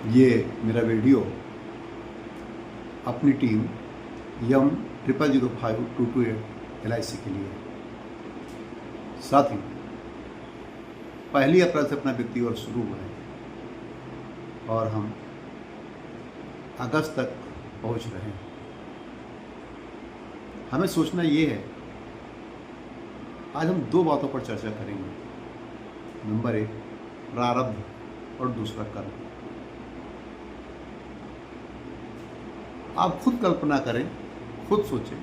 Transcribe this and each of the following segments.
ये मेरा वीडियो अपनी टीम यम 005228 LIC के लिए। साथ ही 1 अप्रैल से अपना वित्तीय वर्ष शुरू हुआ है और हम अगस्त तक पहुंच रहे हैं। हमें सोचना ये है, आज हम 2 बातों पर चर्चा करेंगे। नंबर 1 प्रारब्ध और दूसरा कर्म। आप खुद कल्पना करें, खुद सोचें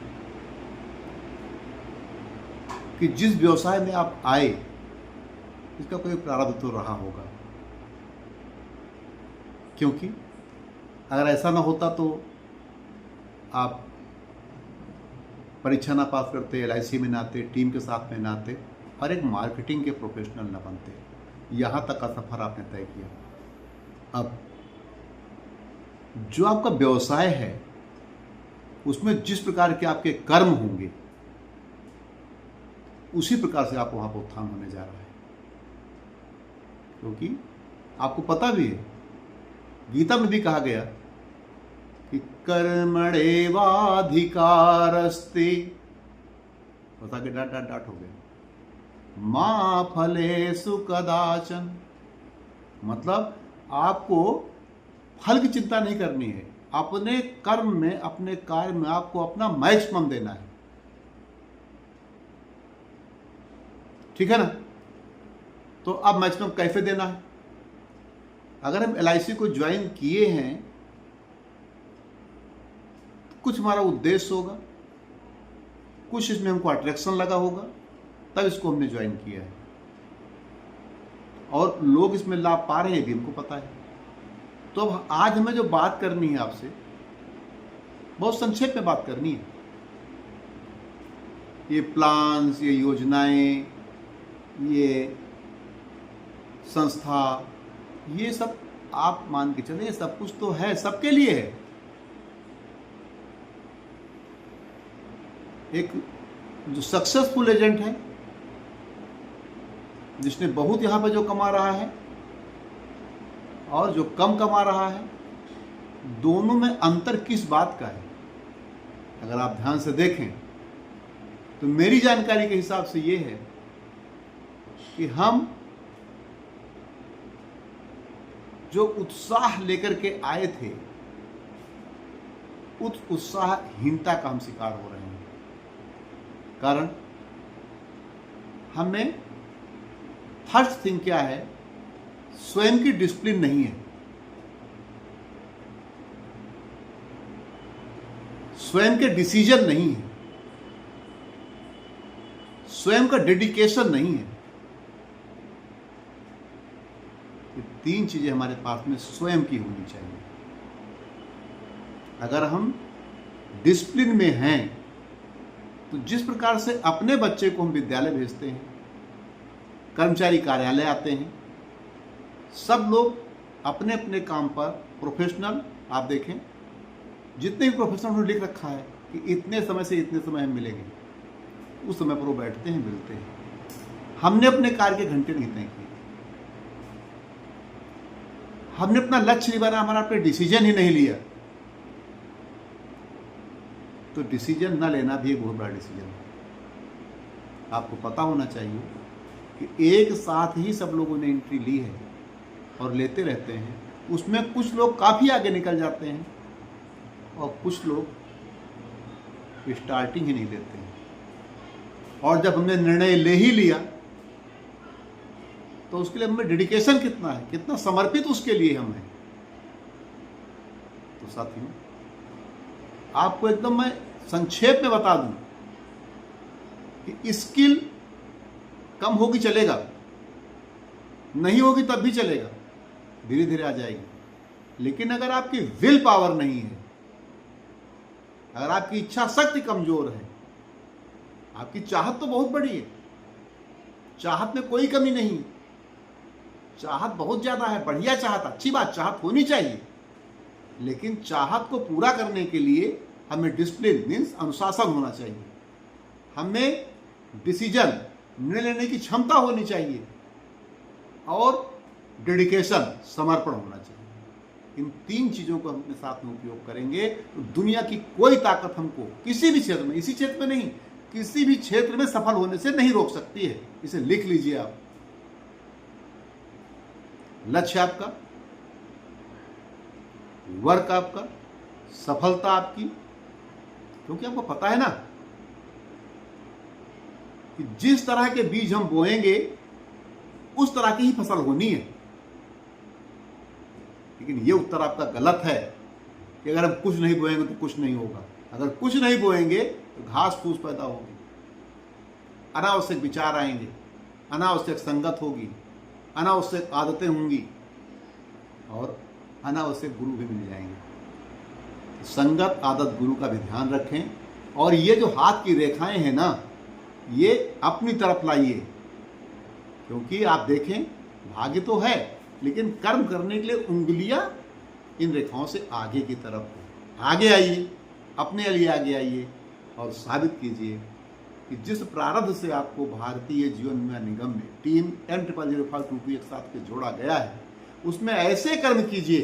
कि जिस व्यवसाय में आप आए इसका कोई प्रारब्ध तो रहा होगा, क्योंकि अगर ऐसा ना होता तो आप परीक्षा ना पास करते, LIC में ना आते, टीम के साथ में ना आते और एक मार्केटिंग के प्रोफेशनल ना बनते। यहाँ तक का सफर आपने तय किया। अब जो आपका व्यवसाय है उसमें जिस प्रकार के आपके कर्म होंगे उसी प्रकार से आप वहां पर उत्थान होने जा रहा है, क्योंकि आपको पता भी है, गीता में भी कहा गया कि कर्मणेवाधिकारस्ते, बता के डांट हो गया, मां फलेषु कदाचन। मतलब आपको फल की चिंता नहीं करनी है, अपने कर्म में, अपने कार्य में आपको अपना मैक्सिमम देना है। ठीक है ना? तो अब मैक्सिमम कैसे देना है? अगर हम LIC को ज्वाइन किए हैं तो कुछ हमारा उद्देश्य होगा, कुछ इसमें हमको अट्रैक्शन लगा होगा, तब इसको हमने ज्वाइन किया है और लोग इसमें लाभ पा रहे हैं भी हमको पता है। तो अब आज हमें जो बात करनी है आपसे, बहुत संक्षेप में बात करनी है। ये प्लान्स, ये योजनाएं, ये संस्था, ये सब आप मान के चले, ये सब कुछ तो है, सबके लिए है। एक जो सक्सेसफुल एजेंट है, जिसने बहुत यहां पर जो कमा रहा है और जो कम कमा रहा है, दोनों में अंतर किस बात का है? अगर आप ध्यान से देखें तो मेरी जानकारी के हिसाब से ये है कि हम जो उत्साह लेकर के आए थे, उस उत्साहहीनता का हम शिकार हो रहे हैं। कारण हमें फर्स्ट थिंग क्या है, स्वयं की डिसिप्लिन नहीं है, स्वयं के डिसीजन नहीं है, स्वयं का डेडिकेशन नहीं है। ये 3 चीजें हमारे पास में स्वयं की होनी चाहिए। अगर हम डिसिप्लिन में हैं तो जिस प्रकार से अपने बच्चे को हम विद्यालय भेजते हैं, कर्मचारी कार्यालय आते हैं, सब लोग अपने अपने काम पर प्रोफेशनल, आप देखें जितने भी प्रोफेशनल उन्होंने लिख रखा है कि इतने समय से इतने समय हम मिलेंगे, उस समय पर वो बैठते हैं, मिलते हैं। हमने अपने कार्य के घंटे नहीं तय किए, हमने अपना लक्ष्य नहीं बना, हमारा अपने डिसीजन ही नहीं लिया। तो डिसीजन न लेना भी एक बहुत बड़ा डिसीजन है। आपको पता होना चाहिए कि एक साथ ही सब लोगों ने एंट्री ली है और लेते रहते हैं। उसमें कुछ लोग काफ़ी आगे निकल जाते हैं और कुछ लोग स्टार्टिंग ही नहीं देते हैं। और जब हमने निर्णय ले ही लिया तो उसके लिए हमें डेडिकेशन कितना है, कितना समर्पित उसके लिए हम हैं। तो साथियों, आपको एकदम मैं संक्षेप में बता दूं कि स्किल कम होगी चलेगा, नहीं होगी तब भी चलेगा, धीरे धीरे आ जाएगी। लेकिन अगर आपकी विल पावर नहीं है, अगर आपकी इच्छा शक्ति कमजोर है, आपकी चाहत तो बहुत बड़ी है, चाहत में कोई कमी नहीं, चाहत बहुत ज्यादा है, बढ़िया चाहत, अच्छी बात, चाहत होनी चाहिए। लेकिन चाहत को पूरा करने के लिए हमें डिसिप्लिन मीन्स अनुशासन होना चाहिए, हमें डिसीजन, निर्णय लेने की क्षमता होनी चाहिए और डेडिकेशन, समर्पण होना चाहिए। इन 3 चीज़ों को हम अपने साथ में उपयोग करेंगे तो दुनिया की कोई ताकत हमको किसी भी क्षेत्र में, इसी क्षेत्र में नहीं, किसी भी क्षेत्र में सफल होने से नहीं रोक सकती है। इसे लिख लीजिए आप। लक्ष्य आपका, वर्क आपका, सफलता आपकी, क्योंकि आपको पता है ना कि जिस तरह के बीज हम बोएंगे उस तरह की ही फसल होनी है। लेकिन ये उत्तर आपका गलत है कि अगर हम कुछ नहीं बोएंगे तो कुछ नहीं होगा। अगर कुछ नहीं बोएंगे तो घास फूस पैदा होगी, अनावश्यक विचार आएंगे, अनावश्यक संगत होगी, अनावश्यक आदतें होंगी और अनावश्यक गुरु भी मिल जाएंगे। संगत, आदत, गुरु का भी ध्यान रखें। और ये जो हाथ की रेखाएं हैं ना, ये अपनी तरफ लाइए, क्योंकि आप देखें भाग्य तो है लेकिन कर्म करने के लिए उंगलियां इन रेखाओं से आगे की तरफ हो। आगे आइए, अपने लिए आगे आइए और साबित कीजिए कि जिस प्रारब्ध से आपको भारतीय जीवन बीमा निगम में टीम N000522 एक साथ के जोड़ा गया है, उसमें ऐसे कर्म कीजिए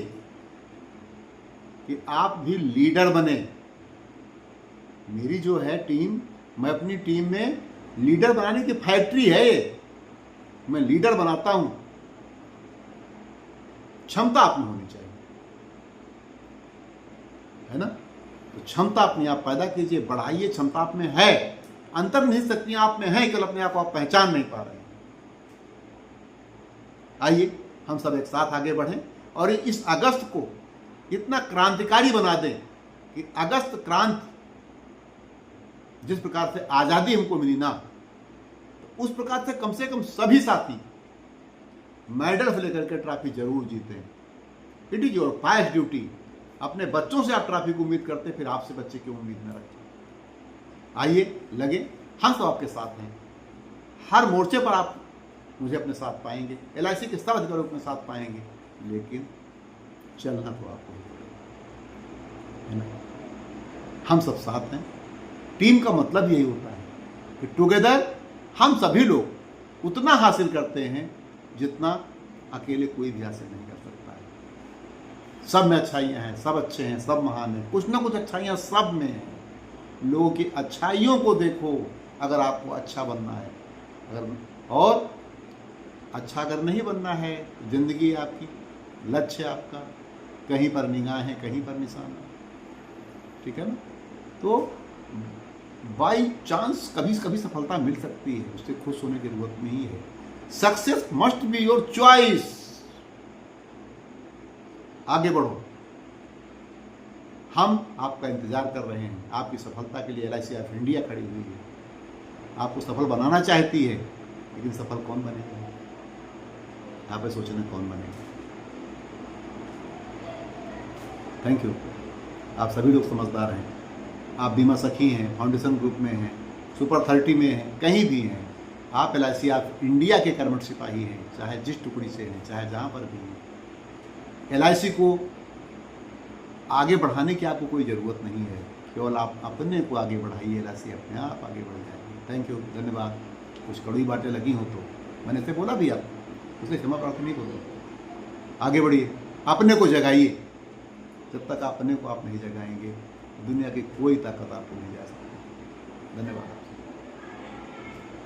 कि आप भी लीडर बने। मेरी जो है टीम, मैं अपनी टीम में लीडर बनाने की फैक्ट्री है ये। मैं लीडर बनाता हूं। क्षमता आप में होनी चाहिए, है ना? तो क्षमता अपने आप पैदा कीजिए, बढ़ाइए। क्षमता आप में है, अंतर्निहित शक्तियां आप में है, केवल अपने आप को आप पहचान नहीं पा रहे हैं। आइए हम सब एक साथ आगे बढ़ें और इस अगस्त को इतना क्रांतिकारी बना दें कि अगस्त क्रांति, जिस प्रकार से आजादी हमको मिली ना, तो उस प्रकार से कम सभी साथी मेडल्स लेकर के ट्रॉफी जरूर जीतें। It is your pious duty. अपने बच्चों से आप ट्रॉफी की उम्मीद करते, फिर आपसे बच्चे क्यों उम्मीद न रखें। आइए लगे, हम सब आपके साथ हैं। हर मोर्चे पर आप मुझे अपने साथ पाएंगे, LIC के सब अधिकारियों को अपने साथ पाएंगे, लेकिन चलना तो आपको है ना। हम सब साथ हैं। टीम का मतलब यही होता है कि टुगेदर हम सभी लोग उतना हासिल करते हैं जितना अकेले कोई भी हासिल नहीं कर सकता है। सब में अच्छाइयाँ हैं, सब अच्छे हैं, सब महान हैं, कुछ ना कुछ अच्छाइयाँ सब में हैं। लोगों की अच्छाइयों को देखो अगर आपको अच्छा बनना है। और अच्छा अगर नहीं बनना है, जिंदगी आपकी, लक्ष्य आपका, कहीं पर निगाहें, कहीं पर निशाना, ठीक है ना। तो बाई चांस कभी कभी सफलता मिल सकती है, उससे खुश होने की जरूरत नहीं है। Success must be your choice. आगे बढ़ो, हम आपका इंतजार कर रहे हैं। आपकी सफलता के लिए LIC ऑफ इंडिया खड़ी हुई है, आपको सफल बनाना चाहती है, लेकिन सफल कौन बनेगा? आप ये सोचना कौन बनेगा। Thank you. आप सभी लोग समझदार हैं। आप बीमा सखी हैं, फाउंडेशन ग्रुप में हैं, सुपर 30 में हैं, कहीं भी हैं। आप LIC ऑफ इंडिया के कर्मठ सिपाही हैं, चाहे जिस टुकड़ी से हैं, चाहे जहाँ पर भी हैं। LIC को आगे बढ़ाने की आपको कोई ज़रूरत नहीं है, केवल आप अपने को आगे बढ़ाइए, LIC अपने आप आगे बढ़ जाएगी। थैंक यू, धन्यवाद। कुछ कड़वी बातें लगी हो तो मैंने इसे बोला भी, आप उसे क्षमा प्रार्थना नहीं करो। आगे बढ़िए, अपने को जगाइए। जब तक अपने को आप नहीं जगाएंगे, दुनिया की कोई ताकत आपको नहीं जा सकती। धन्यवाद।